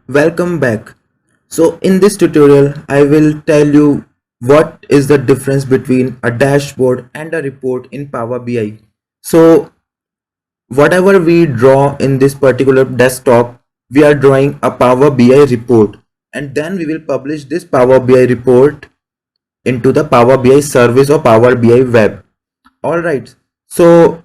Welcome back. So in this tutorial, I will tell you what is the difference between a dashboard and a report in Power BI. So whatever we draw in this particular desktop, we are drawing a Power BI report, and then we will publish this Power BI report into the Power BI service or Power BI web. Alright, so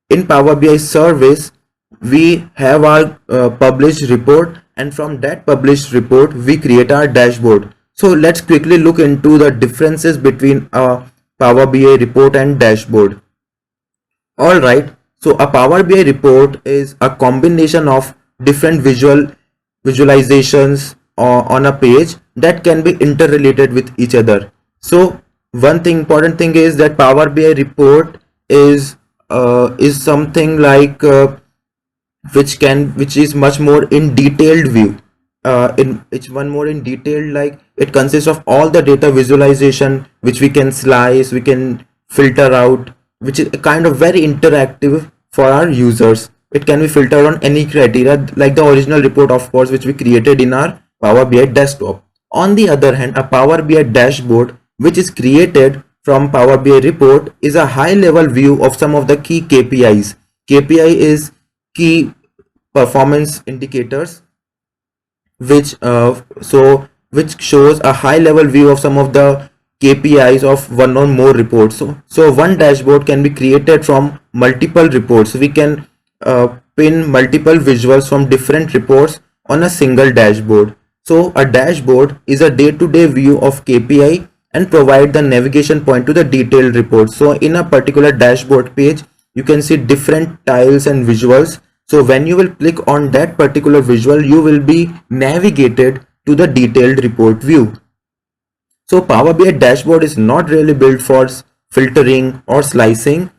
in Power BI service, we have our published report, and from that published report, we create our dashboard. So let's quickly look into the differences between a Power BI report and dashboard. Alright, so a Power BI report is a combination of different visualizations on a page that can be interrelated with each other. So one thing important thing is that Power BI report is something like which is much more in detailed view. In it's one more in detailed, like it consists of all the data visualization which we can slice, we can filter out, which is kind of very interactive for our users. It can be filtered on any criteria like the original report, of course, which we created in our Power BI desktop. On the other hand, a Power BI dashboard which is created from Power BI report is a high level view of some of the key KPIs. KPI is key performance indicators, which shows a high level view of some of the KPIs of one or more reports. So one dashboard can be created from multiple reports. We can pin multiple visuals from different reports on a single dashboard. So a dashboard is a day-to-day view of KPI and provide the navigation point to the detailed report. So in a particular dashboard page, you can see different tiles and visuals. So when you will click on that particular visual, you will be navigated to the detailed report view. So Power BI dashboard is not really built for filtering or slicing.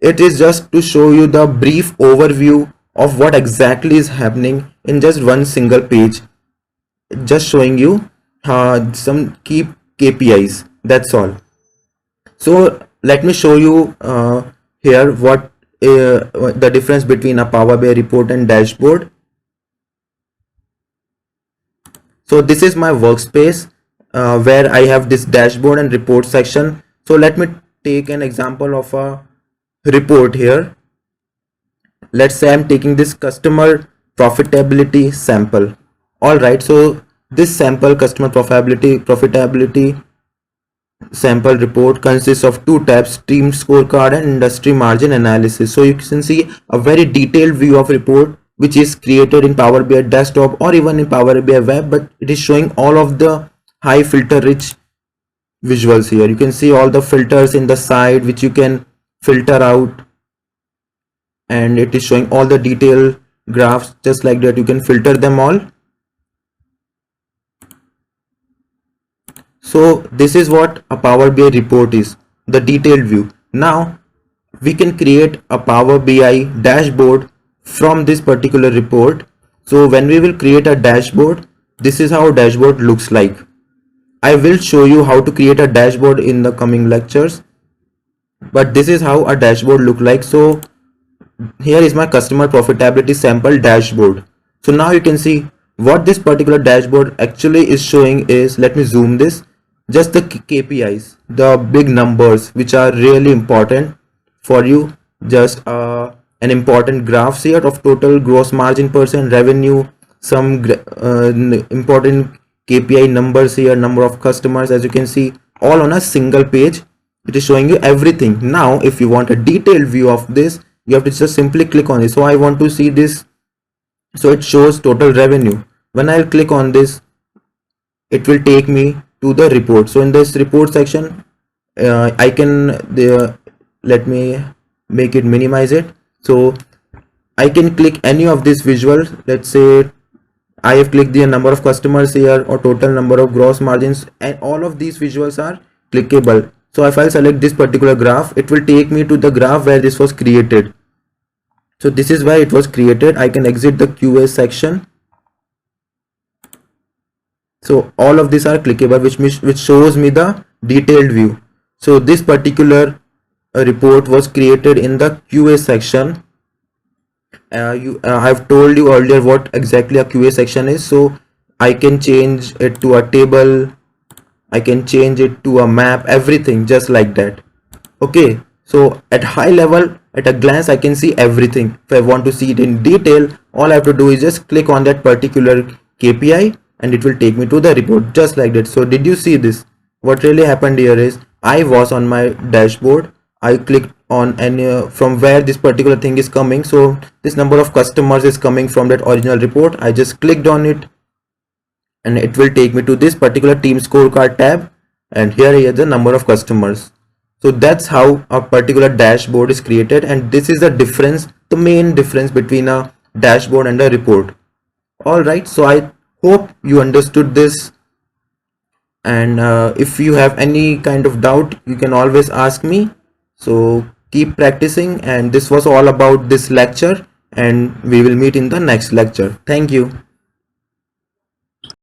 It is just to show you the brief overview of what exactly is happening in just one single page. Just showing you some key KPIs. That's all. So let me show you here what the difference between a Power BI report and dashboard. So this is my workspace where I have this dashboard and report section. So let me take an example of a report here. Let's say I'm taking this customer profitability sample. Alright, so this sample customer profitability sample report consists of two tabs: team scorecard and industry margin analysis. So you can see a very detailed view of report which is created in Power BI desktop or even in Power BI web, but it is showing all of the high filter rich visuals here. You can see all the filters in the side which you can filter out, and it is showing all the detailed graphs just like that. You can filter them all. So this is what a Power BI report is, the detailed view. Now we can create a Power BI dashboard from this particular report. So when we will create a dashboard, this is how a dashboard looks like. I will show you how to create a dashboard in the coming lectures, but this is how a dashboard look like. So here is my customer profitability sample dashboard. So now you can see what this particular dashboard actually is showing is, let me zoom this, just the KPIs, the big numbers which are really important for you. Just an important graphs here of total gross margin percent, revenue, some important KPI numbers here, number of customers, as you can see, all on a single page. It is showing you everything. Now if you want a detailed view of this, you have to just simply click on it. So I want to see this. So it shows total revenue. When I'll click on this, it will take me to the report. So in this report section, I can let me make it, minimize it. So I can click any of these visuals. Let's say I have clicked the number of customers here or total number of gross margins, and all of these visuals are clickable. So if I select this particular graph, it will take me to the graph where this was created. So this is where it was created. I can exit the QA section. So all of these are clickable, which shows me the detailed view. So this particular report was created in the QA section, I've told you earlier what exactly a QA section is, so I can change it to a table, I can change it to a map, everything just like that. Okay, so at high level, at a glance, I can see everything. If I want to see it in detail, all I have to do is just click on that particular KPI and it will take me to the report just like that. So did you see this? What really happened here is I was on my dashboard. I clicked on any from where this particular thing is coming. So this number of customers is coming from that original report. I just clicked on it and it will take me to this particular team scorecard tab, and here is the number of customers. So that's how a particular dashboard is created, and this is the difference, the main difference between a dashboard and a report. All right, so I hope you understood this, and if you have any kind of doubt you can always ask me. So keep practicing, and this was all about this lecture, and we will meet in the next lecture. Thank you.